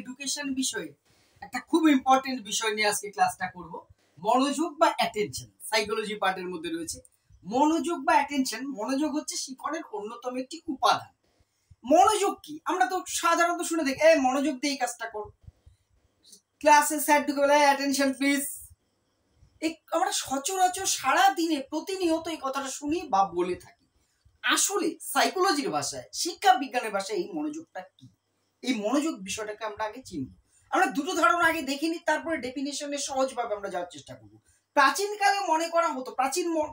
Education বিষয়ে একটা খুব ইম্পর্টেন্ট বিষয় নিয়ে আজকে ক্লাসটা করব। মনোযোগ বা অ্যাটেনশন সাইকোলজি পার্টের মধ্যে রয়েছে। মনোযোগ বা অ্যাটেনশন, মনোযোগ হচ্ছে শিক্ষণের অন্যতম একটি উপাদান। মনোযোগ কি আমরা তো সাধারণত শুনে দেখি, মনোযোগ দিয়ে এই কাজটা করো, ক্লাসে স্যার ঢুকে বলে অ্যাটেনশন প্লিজ। আমরা সচরাচর সারা দিনে প্রতিনিয়ত এই কথাটা শুনি বা বলে থাকি। আসলে সাইকোলজির ভাষায়, শিক্ষা বিজ্ঞানের ভাষায় এই মনোযোগটা কি, এই মনোযোগ বিষয়টাকে আমরা আগে চিনব। আমরা দুটো ধারণা আগে দেখে নিই, তারপরে ডেফিনেশনে সহজভাবে আমরা যাওয়ার চেষ্টা করব। প্রাচীনকালে মনে করা হতো,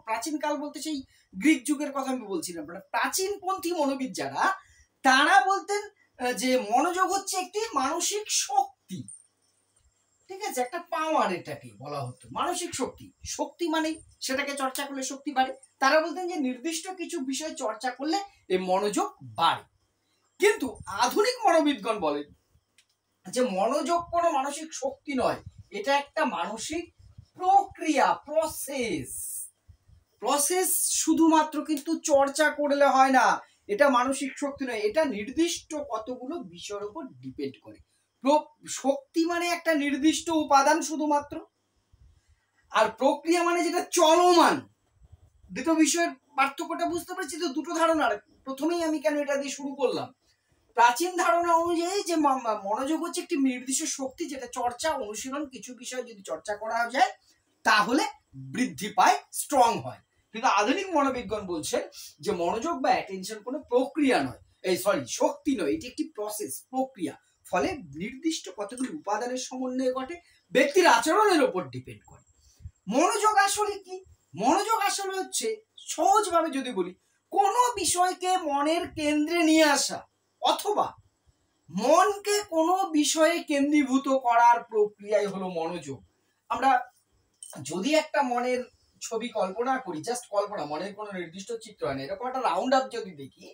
প্রাচীনকাল বলতে সেই গ্রিক যুগের কথা আমি বলছিলাম, প্রাচীনপন্থী মনোবিদ যারা, তারা বলতেন যে মনোযোগ হচ্ছে একটি মানসিক শক্তি। ঠিক আছে, একটা পাওয়ার, এটাকে বলা হতো মানসিক শক্তি। শক্তি মানে সেটাকে চর্চা করলে শক্তি বাড়ে। তারা বলতেন যে নির্দিষ্ট কিছু বিষয় চর্চা করলে এই মনোযোগ বাড়ে। কিন্তু আধুনিক মনোবিদগণ বলেন যে মনোযোগ কোনো মানসিক শক্তি নয়, এটা একটা মানসিক প্রক্রিয়া, প্রসেস। শুধুমাত্র কিন্তু চর্চা করলে হয় না, এটা মানসিক শক্তি নয়, এটা নির্দিষ্ট কতগুলো বিষয়ের উপর ডিপেন্ড করে। শক্তি মানে একটা নির্দিষ্ট উপাদান শুধুমাত্র, আর প্রক্রিয়া মানে যেটা চলমান। দুটো বিষয়ের পার্থক্যটা বুঝতে পারছি তো, দুটো ধারণা। প্রথমেই আমি কেন এটা দিয়ে শুরু করলাম, প্রাচীন ধারণা অনুযায়ী যে মনোযোগ হচ্ছে একটি নির্দিষ্ট শক্তি, যেটা চর্চা অনুশীলন কিছু বিষয় যদি চর্চা করা যায় তাহলে বৃদ্ধি পায়, স্ট্রং হয়। কিন্তু আধুনিক মনোবিজ্ঞান বলছেন যে মনোযোগ বা অ্যাটেনশন কোনো প্রক্রিয়া নয়, শক্তি নয়, এটি একটি প্রক্রিয়া। ফলে নির্দিষ্ট কতগুলি উপাদানের সমন্বয়ে ঘটে, ব্যক্তির আচরণের উপর ডিপেন্ড করে। মনোযোগ আসলে কি? মনোযোগ আসলে হচ্ছে, সহজভাবে যদি বলি, কোনো বিষয়কে মনের কেন্দ্রে নিয়ে আসা অথবা মনকে কোনো বিষয়ে কেন্দ্রীভূত করার প্রক্রিয়াই হলো মনোযোগ। আমরা যদি একটা মনের ছবি কল্পনা করি, জাস্ট কল্পনা, মনের কোনো নির্দিষ্ট চিত্র হয় না, এরকম একটা রাউন্ড আপ যদি দেখি,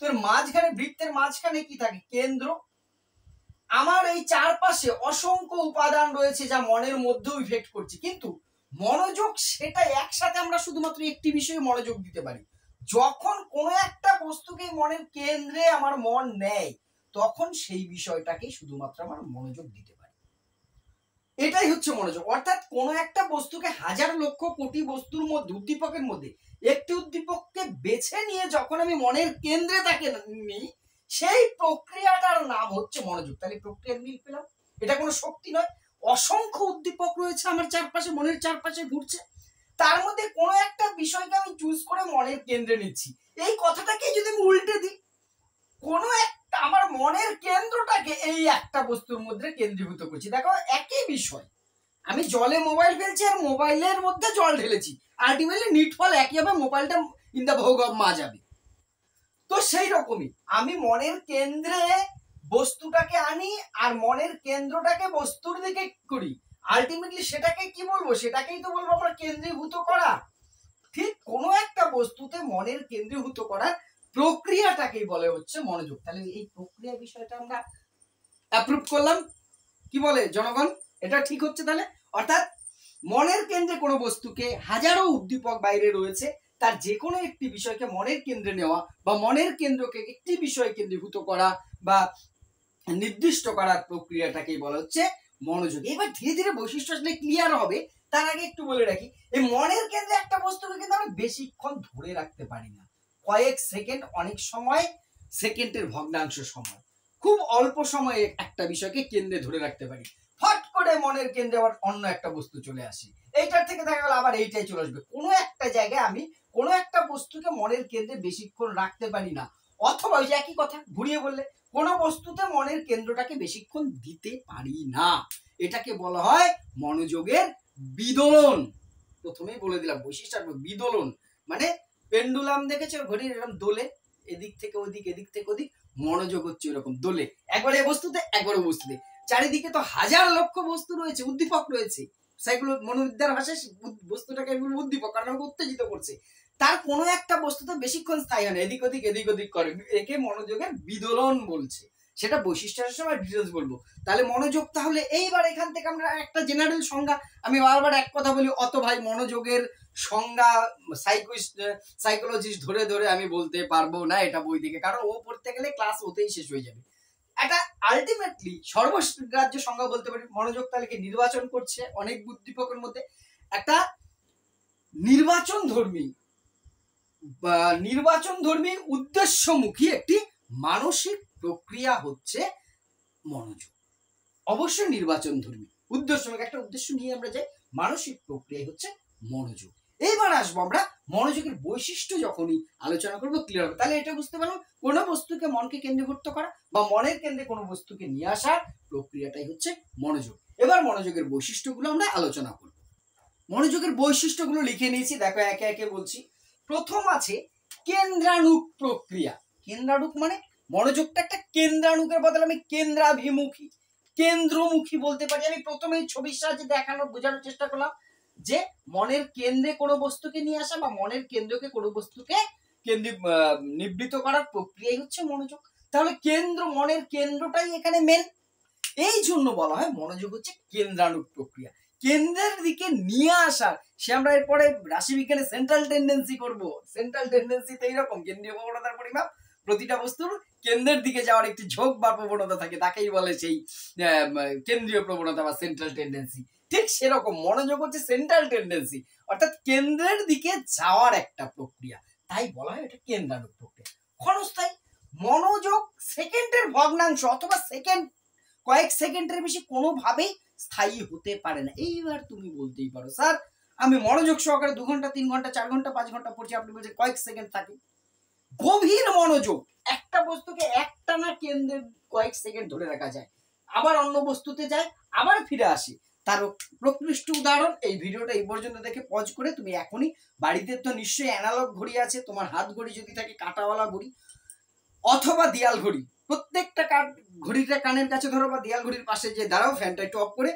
তোর মাঝখানে, বৃত্তের মাঝখানে কি থাকে? কেন্দ্র। আমার এই চারপাশে অসংখ্য উপাদান রয়েছে যা মনের মধ্যেও ইফেক্ট করছে, কিন্তু মনোযোগ সেটা একসাথে আমরা শুধুমাত্র একটি বিষয়ে মনোযোগ দিতে পারি। যখন কোনো একটা বস্তুকে মনের কেন্দ্রে আমার মন নেয়, তখন সেই বিষয়টাকে শুধুমাত্র আমার মনোযোগ দিতে পারি। এটাই হচ্ছে মনোযোগ। অর্থাৎ কোনো একটা বস্তুকে হাজার লক্ষ কোটি বস্তুর মধ্যে, উদ্দীপকের মধ্যে একটি উদ্দীপককে বেছে নিয়ে যখন আমি মনের কেন্দ্রে তাকে নিই, সেই প্রক্রিয়াটার নাম হচ্ছে মনোযোগ। তাহলে প্রক্রিয়ার মিল পেলাম, এটা কোনো শক্তি নয়। অসংখ্য উদ্দীপক রয়েছে আমার চারপাশে, মনের চারপাশে ঘুরছে, তার মধ্যে কোনো একটা বিষয়কে আমি চুজ করে মনের কেন্দ্রে নিচ্ছি। এই কথাটাকে যদি আমি উল্টে দিই, কোনো একটা আমার মনের কেন্দ্রটাকে এই একটা বস্তুর মধ্যে কেন্দ্রীভূত করছি। দেখো, একই বিষয়, আমি জলে মোবাইল ফেলছি আর মোবাইলের মধ্যে জল ঢেলেছি, আলটিমেটলি নিটফল একই হবে, মোবাইলটা ইন দা ভোগ অফ মা যাবে। তো সেই রকমই আমি মনের কেন্দ্রে বস্তুটাকে আনি আর মনের কেন্দ্রটাকে বস্তুর দিকে করি, আলটিমেটলি সেটাকে কি বলবো? সেটাকেই তো বলবো আমরা কেন্দ্রীভূত করা। ঠিক কোনো একটা বস্তুতে মনের কেন্দ্রীভূত করার প্রক্রিয়াটাকেই বলে হচ্ছে মনোযোগ। তাহলে এই প্রক্রিয়া বিষয়টা আমরা অ্যাপ্রুভ করলাম। কি বলে জনগণ, এটা ঠিক হচ্ছে তাহলে? অর্থাৎ মনের কেন্দ্রে কোনো বস্তুকে, হাজারো উদ্দীপক বাইরে রয়েছে, তার যে কোনো একটি বিষয়কে মনের কেন্দ্রে নেওয়া বা মনের কেন্দ্রকে একটি বিষয়ে কেন্দ্রীভূত করা বা নির্দিষ্ট করার প্রক্রিয়াটাকেই বলা হচ্ছে মনোযোগ। এবার ধীরে ধীরে বৈশিষ্ট্য আসলে ক্লিয়ার হবে, তার আগে একটু বলে রাখি, এই মনের কেন্দ্রে একটা বস্তুকে কিন্তু আমরা বেশিক্ষণ ধরে রাখতে পারি না। কয়েক সেকেন্ড, অনেক সময় সেকেন্ডের ভগ্নাংশ সময়, খুব অল্প সময়ে একটা বিষয়কে কেন্দ্রে ধরে রাখতে পারি। ফট করে মনের কেন্দ্রে আবার অন্য একটা বস্তু চলে আসে, এইটার থেকে দেখা গেল আবার এইটাই চলে আসবে। কোনো একটা জায়গায় আমি কোনো একটা বস্তুকে মনের কেন্দ্রে বেশিক্ষণ রাখতে পারি না, অথবা ওই যে একই কথা ঘুরিয়ে বললে, কোনো বস্তুতে মনের কেন্দ্রটাকে বেশিক্ষণ দিতে পারি না। এটাকে বলা হয় মনোযোগের বিদোলন। প্রথমেই বলে দিলাম বৈশিষ্ট্য, বিদোলন মানে পেন্ডুলাম দেখেছো, ঘড়ির এরকম দোলে, এদিক থেকে ওদিক, এদিক থেকে ওদিক, মনোযোগ হচ্ছে এরকম দোলে, একবার এই বস্তুতে একবার ওই বস্তুতে। চারিদিকে তো হাজার লক্ষ বস্তু রয়েছে, উদ্দীপক রয়েছে, সেগুলো মনোবিদ্যার ভাষায় বস্তুটাকে উদ্দীপক, কারণ আমাকে উত্তেজিত করছে। তার কোনো একটা বস্তুতে বেশিক্ষণ স্থায়ী হয় না, এদিক ওদিক এদিক ওদিক করে, একে মনোযোগের বিদোলন বলছে। সেটা বৈশিষ্ট্যের সময় ডিটেলস বলবো। তাহলে মনোযোগ, তাহলে এইবার এখান থেকে আমরা একটা জেনারেল সংজ্ঞা, আমি বারবার এক কথা বলি, অত ভাই মনোযোগের সংজ্ঞা সাইকোলজিস্ট ধরে ধরে আমি বলতে পারবো না এটা বই থেকে, কারণ ও পড়তে গেলে ক্লাস ওতেই শেষ হয়ে যাবে। একটা আলটিমেটলি সর্বগ্রাহ্য সংজ্ঞা বলতে পারি মনোযোগ তাহলে নির্বাচন করছে অনেক উদ্দীপকের মধ্যে একটা নির্বাচন ধর্মী উদ্দেশ্যমুখী একটি মানসিক প্রক্রিয়া হচ্ছে মনোযোগ। অবশ্যই নির্বাচন ধর্মী উদ্দেশ্যমুখী একটা উদ্দেশ্য নিয়ে আমরা যাই, মানসিক প্রক্রিয়া হচ্ছে মনোযোগ। এইবার আসবো আমরা মনোযোগের বৈশিষ্ট্য যখনই আলোচনা করবো ক্লিয়ার হবে। তাহলে এটা বুঝতে পারলাম কোনো বস্তুকে মনকে কেন্দ্রীভূত করা বা মনের কেন্দ্রে কোনো বস্তুকে নিয়ে আসার প্রক্রিয়াটাই হচ্ছে মনোযোগ। এবার মনোযোগের বৈশিষ্ট্যগুলো আমরা আলোচনা করব। মনোযোগের বৈশিষ্ট্যগুলো লিখে নিয়েছি, দেখো একে একে বলছি। প্রথম আছে কেন্দ্রানুক প্রক্রিয়া। কেন্দ্রানুক মানে মনোযোগটা একটা কেন্দ্রানুকের বদলে আমি কেন্দ্রাভিমুখী কেন্দ্রমুখী বলতে পারি। আমি প্রথমে ছবির সাহায্যে বোঝানোর চেষ্টা করলাম যে মনের কেন্দ্রে কোনো বস্তুকে নিয়ে আসা বা মনের কেন্দ্রকে কোনো বস্তুকে নিবৃত করার প্রক্রিয়াই হচ্ছে মনোযোগ। তাহলে মনের কেন্দ্রটাই এখানে মেন, এই জন্য বলা হয় মনোযোগ হচ্ছে কেন্দ্রানুক প্রক্রিয়া, কেন্দ্রের দিকে নিয়ে আসার। সে আমরা এরপরে রাশিবিজ্ঞানে সেন্ট্রাল টেন্ডেন্সি করব। সেন্ট্রাল টেন্ডেন্সিতে এইরকম কেন্দ্রীয় প্রবণতার পরিমাপ, প্রতিটা বস্তুর কেন্দ্রের দিকে যাওয়ার একটি ঝোঁক বা প্রবণতা থাকে, তাকেই বলে সেই কেন্দ্রীয় প্রবণতা বা সেন্ট্রাল টেন্ডেন্সি। ঠিক সেরকম মনোযোগ হচ্ছে সেন্ট্রাল টেন্ডেন্সি, অর্থাৎ কেন্দ্রের দিকে যাওয়ার একটা প্রক্রিয়া, তাই বলা হয় এটা কেন্দ্রানুক প্রক্রিয়া। ক্ষণস্থায়ী মনোযোগ সেকেন্ডের ভগ্নাংশ অথবা কয়েক সেকেন্ডের বেশি কোনোভাবেই স্থায়ী হতে পারে না। এইবার তুমি বলতেই পারো স্যার আমি মনোযোগ সহকারে 2 ঘন্টা 3 ঘন্টা 4 ঘন্টা 5 ঘন্টা পড়ছি, আপনি বলছেন কয়েক সেকেন্ড থাকে। গভীর মনোযোগ একটা বস্তুকে একটানা কেন্দ্রে কয়েক সেকেন্ড ধরে রাখা যায়, আবার অন্য বস্তুতে যায়, আবার ফিরে আসে। তার প্রকৃষ্ট উদাহরণ এই ভিডিওটা এই পর্যন্ত দেখে পজ করে তুমি এখনই বাড়িতে তো নিশ্চয়ই অ্যানালগ ঘড়ি আছে, তোমার হাত ঘড়ি যদি থাকে কাঁটাওয়ালা ঘড়ি অথবা দেয়াল ঘড়ি, প্রত্যেকটা ঘড়িটা কানের কাছে ধরো বা দেয়াল ঘড়ির পাশে যে দাঁড়াও, ফ্যানটা একটু অফ করে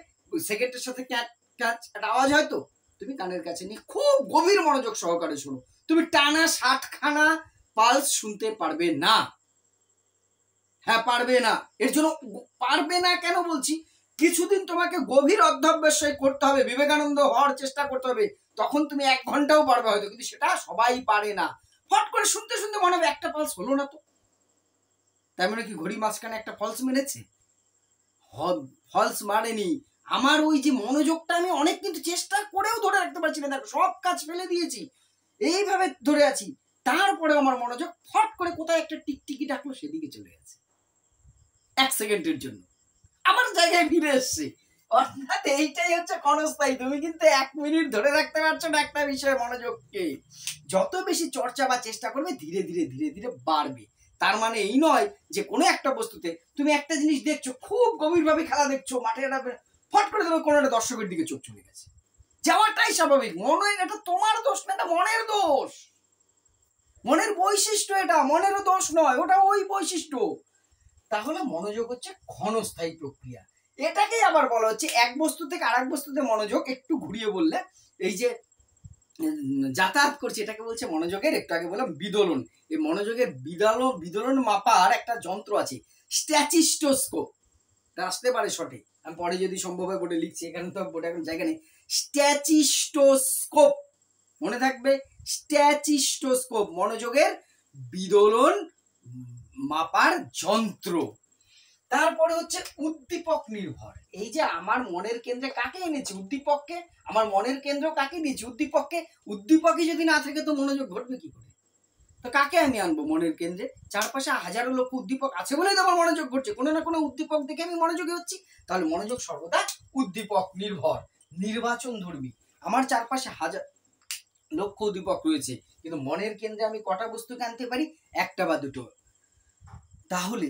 সেকেন্ডের সাথে একটা আওয়াজ হয়তো তুমি কানের কাছে নিয়ে খুব গভীর মনোযোগ সহকারে শোনো, তুমি টানা 60 খানা পালস শুনতে পারবে না। হ্যাঁ পারবে না। এর জন্য পারবে না কেন বলছি, কিছুদিন তোমাকে গভীর অধ্যবসায় করতে হবে, বিবেকানন্দ হওয়ার চেষ্টা করতে হবে, তখন তুমি 1 ঘন্টাও পারবে হয়তো, কিন্তু সেটা সবাই পারে না। ফট করে শুনতে শুনতে মনে হবে একটা পালস হলো না তো, তাই মানে কি ঘড়ি মাঝখানে একটা ফলস মেরেছে? ফলস মারেনি। আমার ওই যে মনোযোগটা আমি অনেক কিন্তু চেষ্টা করেও ধরে রাখতে পারছি না, দেখো সব কাজ ফেলে দিয়েছি, এইভাবে ধরে আছি, তারপরে আমার মনোযোগ ফট করে কোথায় একটা টিকটিকি ডাকলো সেদিকে চলে গেছে 1 সেকেন্ডের জন্য, আমার জায়গায় ফিরে এসছে। অর্থাৎ এইটাই হচ্ছে ক্ষণস্থায়ী। তুমি কিন্তু 1 মিনিট ধরে রাখতে পারছো না একটা বিষয়ে মনোযোগকে। যত বেশি চর্চা বা চেষ্টা করবে ধীরে ধীরে ধীরে ধীরে বাড়বে। তার মানে এই নয় যে কোনো একটা বস্তুতে তুমি একটা জিনিস দেখছো, খুব গভীরভাবে খেলা দেখছো, মাঠে ফট করে তুমি কোনো একটা দর্শকের দিকে চোখ চলে গেছে, যাওয়াটাই স্বাভাবিক। মনের এটা তোমার দোষ না, এটা মনের দোষ, মনের বৈশিষ্ট্য, এটা মনেরও দোষ নয়, ওটা ওই বৈশিষ্ট্য। তাহলে মনোযোগ হচ্ছে ক্ষণস্থায়ী প্রক্রিয়া। এটাকেই আবার বলা হচ্ছে এক বস্তু থেকে আরেক বস্তুতে মনোযোগ, একটু ঘুরিয়ে বললে এই যে যাতায়াত করছে এটাকে বলছে মনোযোগের, একটু আগে বললাম বিদোলন। এই মনোযোগের বিদোলন মাপার একটা যন্ত্র আছে স্ট্যাচিস্টোস্কোপ, আসতে পারে শর্টে, আমি পরে যদি সম্ভব হয় বোর্ডে লিখছি, এখানে তো বোর্ডে এখন জায়গা নেই। স্ট্যাচিস্টোস্কোপ মনে থাকবে, স্ট্যাচিস্টোস্কোপ মনোযোগের বিদোলন মাপার যন্ত্র। তারপরে হচ্ছে উদ্দীপক নির্ভর। এই যে আমার মনের কেন্দ্রে কাকে এনেছি, উদ্দীপককে, আমার মনের কেন্দ্র কাকে দিয়েছি, উদ্দীপককে। উদ্দীপকই যদি না থাকে তো মনোযোগ ঘটবে কি করে? তো কাকে আমি আনবো মনের কেন্দ্রে? চারপাশে হাজারো লক্ষ উদ্দীপক আছে বলেই তো আমার মনোযোগ ঘটছে, কোনো না কোনো উদ্দীপক দেখে আমি মনোযোগী হচ্ছি। তাহলে মনোযোগ সর্বদা উদ্দীপক নির্ভর, নির্বাচন ধর্মী। আমার চারপাশে হাজার লক্ষ উদ্দীপক রয়েছে, কিন্তু মনের কেন্দ্রে আমি কটা বস্তুকে আনতে পারি? একটা বা দুটো। তাহলে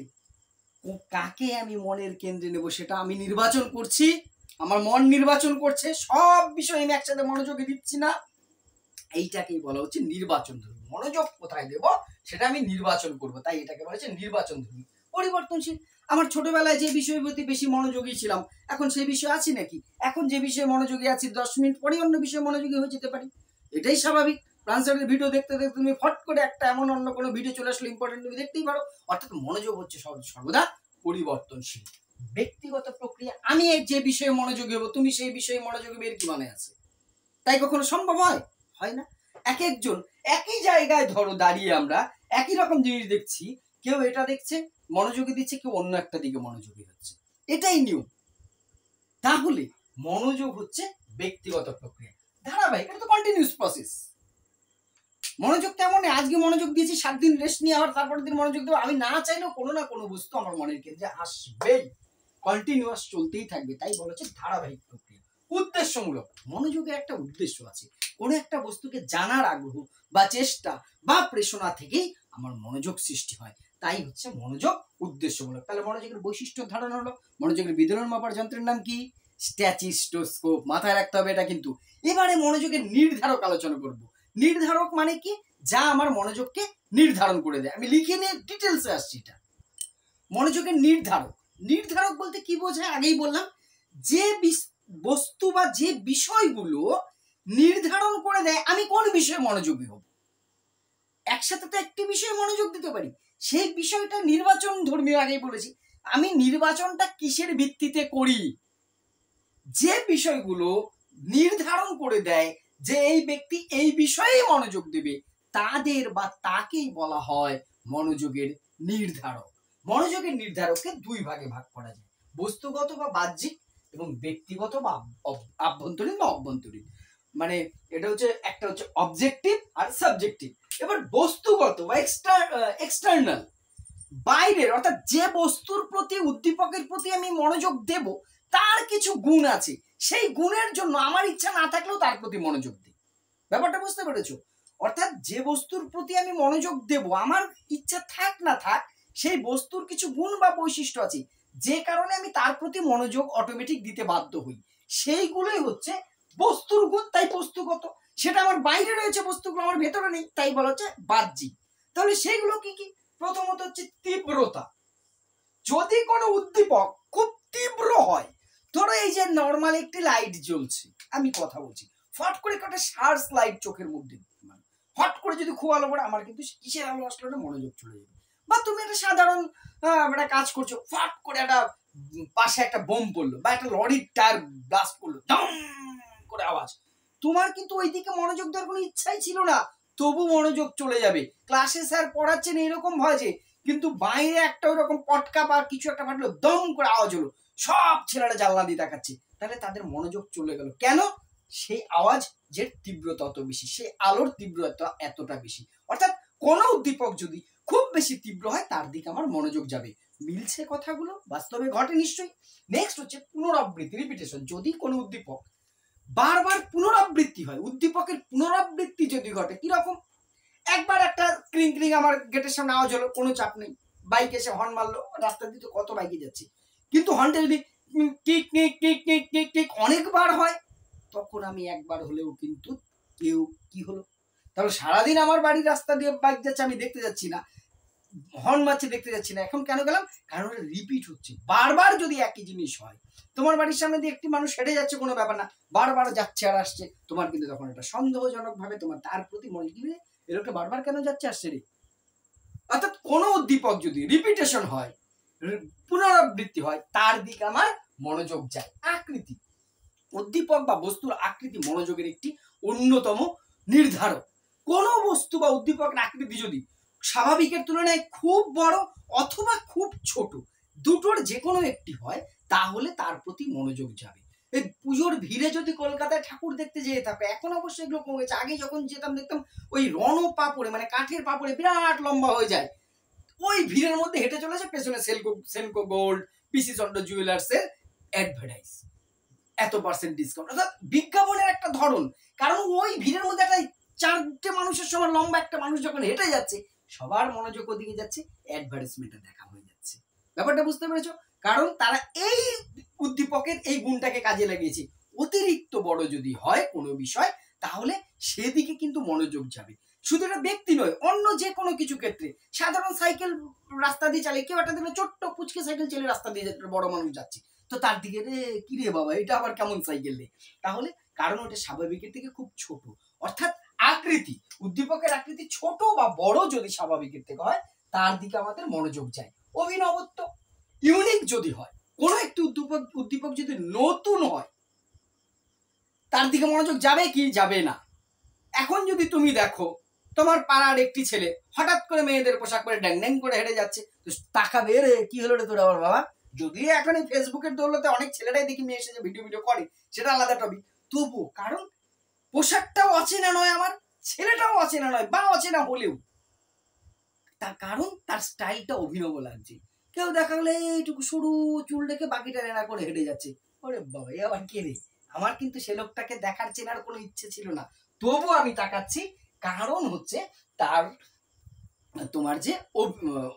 কাকে আমি মনের কেন্দ্রে নেব সেটা আমি নির্বাচন করছি, আমার মন নির্বাচন করছে, সব বিষয় আমি একসাথে মনোযোগী দিচ্ছি না। এইটাকেই বলা হচ্ছে নির্বাচন ধর্মী। মনোযোগ কোথায় দেব সেটা আমি নির্বাচন করব, তাই এটাকে বলা হচ্ছে নির্বাচন ধর্মী। পরিবর্তনশীল। আমার ছোটবেলায় যে বিষয়ের প্রতি বেশি মনোযোগী ছিলাম এখন সেই বিষয়ে আছি নাকি? এখন যে বিষয়ে মনোযোগী আছি 10 মিনিট পরে অন্য বিষয়ে মনোযোগী হয়ে যেতে পারি, এটাই স্বাভাবিক। প্রান্সের ভিডিও দেখতে দেখতে তুমি ফট করে একটা এমন অন্য কোনো ভিডিও চলে আসলে ইম্পর্টেন্ট তুমি দেখতেই পারো। অর্থাৎ মনোযোগ হচ্ছে সর্বদা পরিবর্তনশীল। ব্যক্তিগত প্রক্রিয়া, আমি যে বিষয়ে মনোযোগী হবো তুমি সেই বিষয়ে মনোযোগী হবে, এর কি মানে আছে? তাই কখনো সম্ভব হয়? হয় না। এক একজন একই জায়গায় ধরো দাঁড়িয়ে আমরা একই রকম জিনিস দেখছি, কেউ এটা দেখছে মনোযোগী দিচ্ছে, কেউ অন্য একটা দিকে মনোযোগী হচ্ছে, এটাই নিয়ম। তাহলে মনোযোগ হচ্ছে ব্যক্তিগত প্রক্রিয়া, ধারাবাহিক, এটা তো কন্টিনিউস প্রসেস। মনোযোগ তেমন আজকে মনোযোগ দিয়েছি, 7 দিন রেস্ট নিয়ে আবার তারপরের দিন মনোযোগ দেবো, আমি না চাইলেও কোনো না কোনো বস্তু আমার মনের কেন্দ্রে আসবেই, কন্টিনিউয়াস চলতেই থাকবে। তাই বলা হচ্ছে ধারাবাহিক প্রক্রিয়া। উদ্দেশ্যমূলক, মনোযোগের একটা উদ্দেশ্য আছে, কোনো একটা বস্তুকে জানার আগ্রহ বা চেষ্টা বা প্রেরণা থেকেই আমার মনোযোগ সৃষ্টি হয়, তাই হচ্ছে মনোযোগ উদ্দেশ্যমূলক। তাহলে মনোযোগের বৈশিষ্ট্য ধারণা হলো। মনোযোগের বিদলন মাপার যন্ত্রের নাম কি? স্ট্যাচিস্টোস্কোপ, মাথায় রাখতে হবে এটা কিন্তু। এবারে মনোযোগের নির্ধারক আলোচনা করব। নির্ধারক মানে কি? যা আমার মনোযোগকে নির্ধারণ করে দেয়। আমি লিখে নিয়ে ডিটেলসে আসছি। এটা মনোযোগের নির্ধারক। নির্ধারক বলতে কি বোঝায়? আগেই বললাম, যে বস্তু বা যে বিষয়গুলো নির্ধারণ করে দেয় আমি কোন বিষয়ে মনোযোগী হব। একসাথে তো একটি বিষয়ে মনোযোগ দিতে পারি, সেই বিষয়টা নির্বাচন ধর্মীয়, আগেই বলেছি। আমি নির্বাচনটা কিসের ভিত্তিতে করি? যে বিষয়গুলো নির্ধারণ করে দেয় যে এই ব্যক্তি এই বিষয়ে মনোযোগ দেবে, তাদের বা তাকেই বলা হয় মনোযোগের নির্ধারক। মনোযোগের নির্ধারককে দুই ভাগে ভাগ করা যায়, বস্তুগত বা বাহ্যিক এবং ব্যক্তিগত বা আভ্যন্তরীণ বা অভ্যন্তরীণ। মানে এটা হচ্ছে, একটা হচ্ছে অবজেক্টিভ আর সাবজেক্টিভ। এবার বস্তুগত বা এক্সটার্নাল, বাইরের, অর্থাৎ যে বস্তুর প্রতি, উদ্দীপকের প্রতি আমি মনোযোগ দেব, তার কিছু গুণ আছে, সেই গুণের জন্য আমার ইচ্ছা না থাকলেও তার প্রতি মনোযোগ দিই। ব্যাপারটা বুঝতে পেরেছো? অর্থাৎ যে বস্তুর প্রতি আমি মনোযোগ দেব, আমার ইচ্ছা থাক না থাক, সেই বস্তুর কিছু গুণ বা বৈশিষ্ট্য আছে, যে কারণে আমি তার প্রতি মনোযোগ অটোমেটিক দিতে বাধ্য হই, সেইগুলোই হচ্ছে বস্তুর গুণ, তাই বস্তুগত। সেটা আমার বাইরে রয়েছে, বস্তুগুলো আমার ভেতরে নেই, তাই বলা হচ্ছে বাহ্যিক। তাহলে সেইগুলো কি কি? প্রথমত হচ্ছে তীব্রতা। যদি কোনো উদ্দীপক খুব তীব্র হয়, ধরো এই যে নর্মাল একটি লাইট জ্বলছে, আমি কথা বলছি, ফট করে একটা শার্স লাইট চোখের মধ্যে, হট করে যদি খুব আলো পড়ে, আমার কিন্তু কিসের আলো আসলে ওটা মনোযোগ চলে যাবে। বা তুমি একটা সাধারণ একটা কাজ করছো, ফট করে একটা পাশে একটা বোম পড়লো বা একটা লরির টায়ার ব্লাস্ট করলো, দম করে আওয়াজ, তোমার কিন্তু ওই দিকে মনোযোগ দেওয়ার কোনো ইচ্ছাই ছিল না, তবু মনোযোগ চলে যাবে। ক্লাসে স্যার পড়াচ্ছেন এরকম ভয়, কিন্তু বাইরে একটা ওরকম পটকা বা কিছু একটা ফাটলো, দম করে আওয়াজ হলো, সব ছেলেরা জানলা দিয়ে তাকাচ্ছে, তাহলে তাদের মনোযোগ চলে গেল। কেন? সেই আওয়াজ যে তীব্রতা অত বেশি, সেই আলোর তীব্রতা এতটা বেশি। অর্থাৎ কোন উদ্দীপক যদি খুব বেশি তীব্র হয়, তার দিকে আমার মনোযোগ যাবে। মিলছে কথাগুলো? বাস্তবে ঘটে নিশ্চয়ই। নেক্সট হচ্ছে পুনরাবৃত্তি, রিপিটেশন। যদি কোনো উদ্দীপক বারবার পুনরাবৃত্তি হয়, উদ্দীপকের পুনরাবৃত্তি যদি ঘটে, কিরকম? একবার একটা ক্রিং ক্রিং আমার গেটের সামনে আওয়াজ হলো, কোনো চাপ নেই, বাইক এসে হর্ন মারলো, রাস্তা দিয়ে তো কত বাইকে যাচ্ছি, কিন্তু হর্নটা যদি tick tick tick tick tick tick অনেকবার হয়, তখন আমি একবার হলেও কিন্তু কেউ কি হলো, তাহলে সারাদিন আমার বাড়ির রাস্তা দিয়ে বাইক যাচ্ছে, আমি দেখতে যাচ্ছি না, হর্ন মারছে দেখতে যাচ্ছি না, এখন কেন গেলাম? কারণ এটা রিপিট হচ্ছে। বারবার যদি একই জিনিস হয়, তোমার বাড়ির সামনে দিয়ে একটি মানুষ হেঁটে যাচ্ছে, কোনো ব্যাপার না, বারবার যাচ্ছে আর আসছে, তোমার কিন্তু তখন এটা সন্দেহজনক ভাবে তোমার তার প্রতি মনোযোগ দিবে, এরকম বারবার কেন যাচ্ছে আসছে রে। অর্থাৎ কোনো উদ্দীপক যদি রিপিটেশন হয়, পুনরাবৃত্তি হয়, তার দিকে আমার মনোযোগ যায়। আকৃতি, উদ্দীপক বা বস্তুর আকৃতি মনোযোগের একটি অন্যতম নির্ধারক। কোন বস্তু বা উদ্দীপকের আকৃতি যদি স্বাভাবিকের তুলনায় খুব বড় অথবা খুব ছোট, দুটোর যে কোনো একটি হয়, তাহলে তার প্রতি মনোযোগ যাবে। এই পুজোর ভিড়ে যদি কলকাতায় ঠাকুর দেখতে যেয়ে থাকে, এখন অবশ্যই এগুলো কমে গেছে, আগে যখন যেতাম দেখতাম ওই রণ পাপড়ে, মানে কাঠের পাপড়ে বিরাট লম্বা হয়ে যায়, ওই ভিড়ের মধ্যে হেঁটে চলেছে, পেছনে সেনকো গোল্ড, পিসি চন্দ্র জুয়েলার্স এর অ্যাডভার্টাইজ, এত % ডিসকাউন্ট, অর্থাৎ বিজ্ঞাপনের একটা ধরন। কারণ ওই ভিড়ের মধ্যে একটা 4টে মানুষের সময় লম্বা একটা মানুষ যখন হেঁটে যাচ্ছে, সবার মনোযোগ ওদিকে যাচ্ছে, অ্যাডভার্টাইজমেন্টে দেখা হয়ে যাচ্ছে। ব্যাপারটা বুঝতে পেরেছো? কারণ তারা এই উদ্দীপকের এই গুণটাকে কাজে লাগিয়েছে। অতিরিক্ত বড় যদি হয় কোনো বিষয়, তাহলে সেদিকে কিন্তু মনোযোগ যাবে। শুধু এটা ব্যক্তি নয়, অন্য যে কোনো কিছু ক্ষেত্রে, সাধারণ সাইকেল রাস্তা দিয়ে চালিয়ে কেউ একটা দেখলো ছোট্ট পুচকে সাইকেল চালিয়ে রাস্তা দিয়ে বড় মানুষ যাচ্ছে, তো তার দিকে রে কি রে বাবা, এটা আবার কেমন সাইকেল রে, তাহলে কারণ ওটা স্বাভাবিকের থেকে খুব ছোট। অর্থাৎ আকৃতি, উদ্দীপকের আকৃতি ছোট বা বড় যদি স্বাভাবিকের থেকে হয়, তার দিকে আমাদের মনোযোগ যায়। অভিনবত্ব, ইউনিক যদি হয়, কোনো একটি উদ্দীপক যদি নতুন হয়, তার দিকে মনোযোগ যাবে কি যাবে না। এখন যদি তুমি দেখো, তোমার পাড়ার একটি ছেলে হঠাৎ করে মেয়েদের পোশাক পরে ড্যাং ড্যাং করে হেঁটে যাচ্ছে, তো তাকাবে রে কি হলো রে তোর আবার বাবা। যদিও এখন এই ফেসবুকের দৌলতে অনেক ছেলেরাই দেখি মেয়ে এসে যে ভিডিও করে, সেটা আলাদা টপিক, তবুও কারণ পোশাকটাও অচেনা নয় আমার, ছেলেটাও অচেনা নয় বা অচেনা হলেও তার কারণ তার স্টাইলটা অভিনব লাগছে। কেউ দেখা গেলে এইটুকু সরু চুল রেখে বাকিটা নেড়া করে হেঁটে যাচ্ছে, ওরে বাবা এ আবার কে রে। আমার কিন্তু সে লোকটাকে দেখার চেনার কোনো ইচ্ছে ছিল না, তবু আমি তাকাচ্ছি, কারণ হচ্ছে তার তোমার যে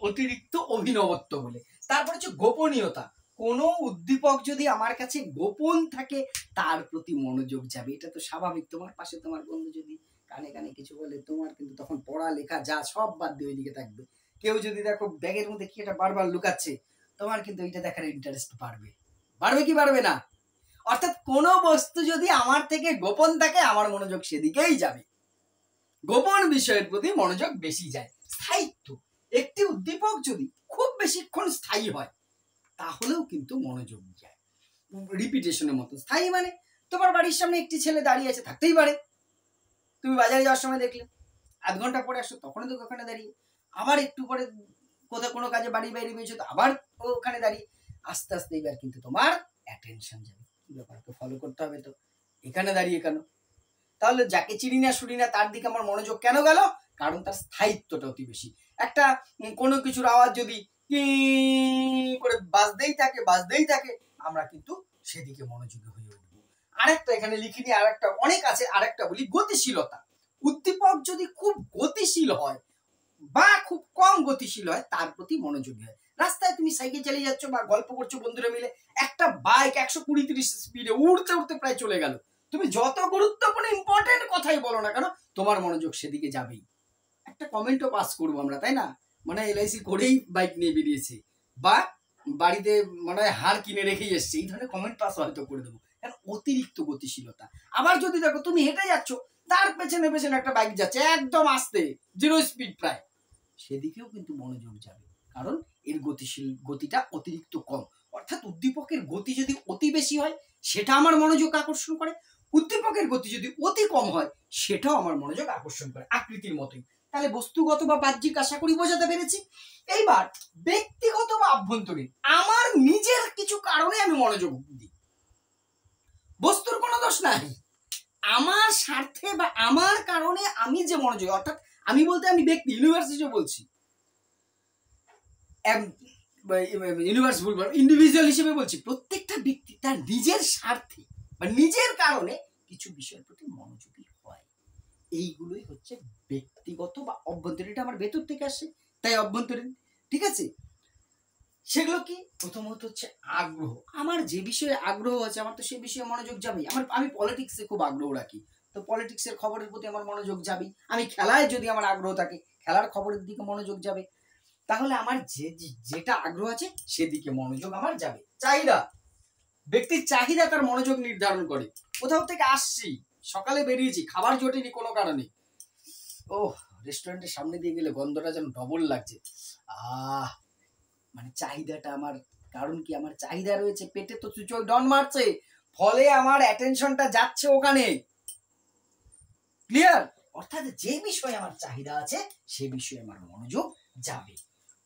অতিরিক্ত অভিনবত্ব বলে। তারপর হচ্ছে গোপনীয়তা, কোনো উদ্দীপক যদি আমার কাছে গোপন থাকে তার প্রতি মনোযোগ যাবে, এটা তো স্বাভাবিক। তোমার পাশে তোমার বন্ধু যদি কানে কানে কিছু বলে, তোমার কিন্তু তখন পড়ালেখা যা সব বাদ দিয়ে ওইদিকে থাকবে। কেউ যদি দেখো ব্যাগের মধ্যে কি এটা বারবার লুকাচ্ছে, তোমার কিন্তু এইটা দেখার ইন্টারেস্ট বাড়বে, বাড়বে কি বাড়বে না। অর্থাৎ কোনো বস্তু যদি আমার থেকে গোপন থাকে আমার মনোযোগ সেদিকেই যাবে, গোপন বিষয়ের প্রতি মনোযোগ বেশি যায়। স্থায়িত্ব, একটি উদ্দীপক যদি খুব বেশিক্ষণ স্থায়ী হয় তাহলেও কিন্তু মনোযোগ যায়। রিপিটেশনের মতো স্থায়ী মানে তোমার বাড়ির সামনে একটি ছেলে দাঁড়িয়ে আছে, থাকতেই পারে, তুমি বাজারে যাওয়ার সময় দেখলে, আধ ঘন্টা পরে আসো তখনও তো ওখানে দাঁড়িয়ে, আবার একটু পরে কোথাও কোনো কাজে বাড়ি বাইরে বেরিয়েছো তো আবার ওখানে দাঁড়িয়ে, আস্তে আস্তে এবার কিন্তু তোমার অ্যাটেনশন যাবে, কি ব্যাপারকে ফলো করতে হবে, তো এখানে দাঁড়িয়ে কেন, তাহলে যাকে চিনি না শুনি না তার দিকে আমার মনোযোগ কেন গেল, কারণ তার স্থায়িত্বটা অতি বেশি। একটা কোনো কিছুর আওয়াজ যদি কি করে বাজতেই থাকে আমরা কিন্তু সেদিকে মনোযোগী হয়ে উঠবো। আরেকটা এখানে লিখিনি, আরেকটা অনেক আছে, আরেকটা বলি গতিশীলতা। উদ্দীপক যদি খুব গতিশীল হয় বা খুব কম গতিশীল হয় তার প্রতি মনোযোগী হয়। রাস্তায় তুমি সাইকেল চালিয়ে যাচ্ছ বা গল্প করছো বন্ধুরা মিলে, একটা বাইক 120-130 স্পিডে উড়তে উড়তে প্রায় চলে গেল, তুমি যত গুরুত্বপূর্ণ ইম্পর্টেন্ট কথাই বলো না কেন তোমার মনোযোগ সেদিকে যাবেই। একটা কমেন্টও পাস করবো আমরা, তাই না, মানে এলআইসি করেই বাইক নিয়ে বেরিয়েছে বা বাড়িতে মানে হাড় কিনে রেখেই এসছে, এই ধরনের কমেন্ট পাস হয়তো করে দেবো, কারণ অতিরিক্ত গতিশীলতা। আবার যদি দেখো তুমি হেঁটে যাচ্ছ, তার পেছনে পেছনে একটা বাইক যাচ্ছে একদম আস্তে, 0 স্পিড প্রায়, সেদিকেও কিন্তু মনোযোগ যাবে, কারণ এর গতিটা অতিরিক্ত কম। অর্থাৎ উদ্দীপকের গতি যদি অতি বেশি হয় সেটা আমার মনোযোগ আকর্ষণ করে, উদ্দীপকের গতি যদি অতি কম হয় সেটাও আমার মনোযোগ আকর্ষণ করে, আকৃতির মতোই। তাহলে বস্তুগত বা বাহ্যিক আশা করি বোঝাতে পেরেছি। এইবার ব্যক্তিগত বা আভ্যন্তরীণ, আমার নিজের কিছু কারণে আমি মনোযোগ দিই, বস্তুর কোনো দোষ নাই, আমার স্বার্থে বা আমার কারণে আমি যে মনোযোগ, অর্থাৎ আমি বলতে আমি ব্যক্তি, ইউনিভার্স হিসেবে বলছি, ইউনিভার্স বলবো, ইন্ডিভিজুয়াল হিসেবে বলছি, প্রত্যেকটা ব্যক্তি তার নিজের স্বার্থে বা নিজের কারণে কিছু বিষয়ের প্রতি মনোযোগী হয়। এইগুলোই হচ্ছে ব্যক্তিগত বা অভ্যন্তরীণ, এটা আমার ভেতর থেকে আসে তাই অভ্যন্তরীণ, ঠিক আছে। সেগুলো কি, প্রথমত হচ্ছে আগ্রহ, আমার যে বিষয়ে আগ্রহ আছে আমার তো সে বিষয়ে মনোযোগ যাবেই। আমি পলিটিক্সে খুব আগ্রহ রাখি, তো পলিটিক্সের খবরের প্রতি আমার মনোযোগ যাবেই। আমি খেলায় যদি আমার আগ্রহ থাকে খেলার খবরের দিকে মনোযোগ যাবে। তাহলে আমার যেটা আগ্রহ আছে সেদিকে মনোযোগ আমার যাবে। চাহিদা, ব্যক্তির চাহিদা তার মনোযোগ নির্ধারণ করে। কোথাও থেকে আসছি, সকালে বেরিয়েছি, খাবার জোটেনি কোনো কারণে, ও রেস্টুরেন্টের সামনে দিয়ে গেলে গন্ধটা যেন ডবল লাগছে, মানে চাহিদাটা আমার, কারণ কি আমার চাহিদা রয়েছে, পেটে তো চুচোয় ডন মারছে, ফলে আমার অ্যাটেনশনটা যাচ্ছে ওখানে, ক্লিয়ার। অর্থাৎ যে বিষয়ে আমার চাহিদা আছে সে বিষয়ে আমার মনোযোগ যাবে।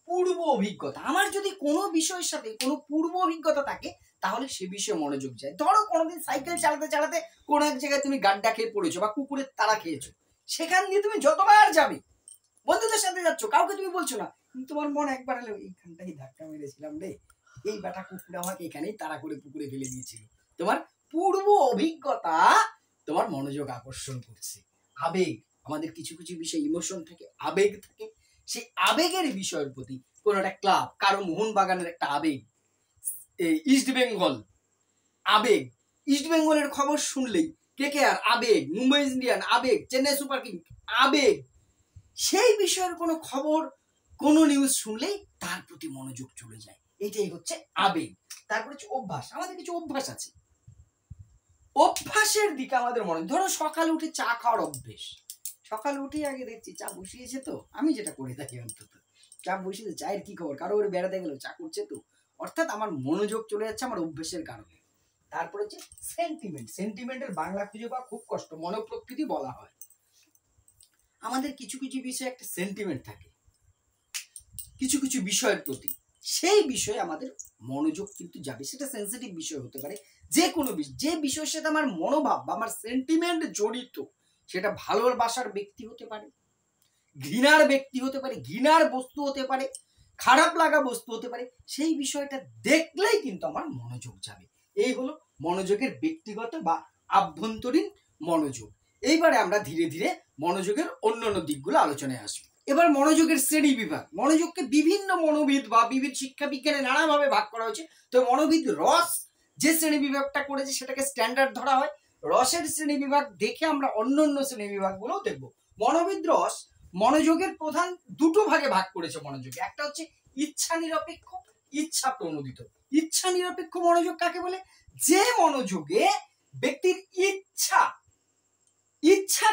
পূর্ব অভিজ্ঞতা, আমার যদি কোনো বিষয়ের সাথে কোনো পূর্ব অভিজ্ঞতা থাকে তাহলে সে বিষয়ে মনোযোগ যায়। ধরো কোনোদিন সাইকেল চালাতে চালাতে কোনো এক জায়গায় তুমি গাড্ডা খেয়ে পড়েছো বা কুকুরের তাড়া খেয়েছো, সেখান দিয়ে তুমি যতবার যাবে, বন্ধুদের সাথে যাচ্ছ, কাউকে তুমি বলছো না, তোমার মন একবার হলো এইখানটাই ধাক্কা মেরেছিলাম রে, এই বেটা কুকুর আমাকে এখানেই তাড়া করে পুকুরে ফেলে দিয়েছিল, তোমার পূর্ব অভিজ্ঞতা তোমার মনোযোগ আকর্ষণ করছে। আবেগ, আমাদের কিছু কিছু বিষয় ইমোশন থাকে, আবেগ থাকে, সেই আবেগের বিষয়ের প্রতি কোন একটা ক্লাব, কারো মোহনবাগানের একটা আবেগ, ইস্ট বেঙ্গল আবেগ, ইস্ট বেঙ্গলের খবর শুনলেই কেকেআর আবেগ, মুম্বাই ইন্ডিয়ান আবেগ, চেন্নাই সুপার কিং আবেগ, সেই বিষয়ের কোনো খবর কোনো নিউজ শুনলেই তার প্রতি মনোযোগ চলে যায়, এটাই হচ্ছে আবেগ। তারপর হচ্ছে অভ্যাস, আমাদের কিছু অভ্যাস আছে, অভ্যাসের দিকে আমাদের মনে, ধরো সকালে উঠে চা খাওয়ার অভ্যেস, সকালে উঠে আগে দেখছি চা বসিয়েছে, তো আমি যেটা করে থাকি অন্তত চা বসিয়েছে, চায়ের কি খবর, কারো ওরে বেড়াতে গেল চা করছে তো, অর্থাৎ আমার মনোযোগ চলে যাচ্ছে আমার অভ্যেসের কারণে। তারপর হচ্ছে সেন্টিমেন্ট, সেন্টিমেন্টের বাংলা খুঁজে পাওয়া খুব কষ্ট, মনোপ্রকৃতি বলা হয়। আমাদের কিছু কিছু বিষয়ে একটা সেন্টিমেন্ট থাকে কিছু কিছু বিষয়ের প্রতি, সেই বিষয়ে আমাদের মনোযোগ কিন্তু যাবে। সেটা সেন্সিটিভ বিষয় হতে পারে, যে কোনো বিষয়, যে বিষয়ের সাথে আমার মনোভাব বা আমার সেন্টিমেন্ট জড়িত, সেটা ভালোবাসার ব্যক্তি হতে পারে, ঘৃণার ব্যক্তি হতে পারে, ঘৃণার বস্তু হতে পারে, খারাপ লাগা বস্তু হতে পারে, সেই বিষয়টা দেখলেই কিন্তু আমার মনোযোগ যাবে। এই হলো মনোযোগের ব্যক্তিগত বা আভ্যন্তরীণ মনোযোগ। এইবারে আমরা ধীরে ধীরে মনোযোগের অন্যান্য দিকগুলো আলোচনায় আসবো। এবার মনোযোগের শ্রেণী বিভাগ। মনোযোগকে বিভিন্ন মনোবিদ বা বিভিন্ন শিক্ষা বিজ্ঞানে নানাভাবে ভাগ করা হয়েছে। তো মনোবিদ রস যে শ্রেণী বিভাগটা করেছে সেটাকে স্ট্যান্ডার্ড ধরা হয়। রসের শ্রেণী বিভাগ দেখে আমরা অন্যান্য শ্রেণী বিভাগগুলো দেখবো। মনোবিদ রস মনোযোগের প্রধান দুটো ভাগে ভাগ করেছে মনোযোগ। একটা হচ্ছে ইচ্ছা নিরপেক্ষ, ইচ্ছা প্রণোদিত। ইচ্ছা নিরপেক্ষ মনোযোগ কাকে বলে? যে মনোযোগে ব্যক্তির ইচ্ছা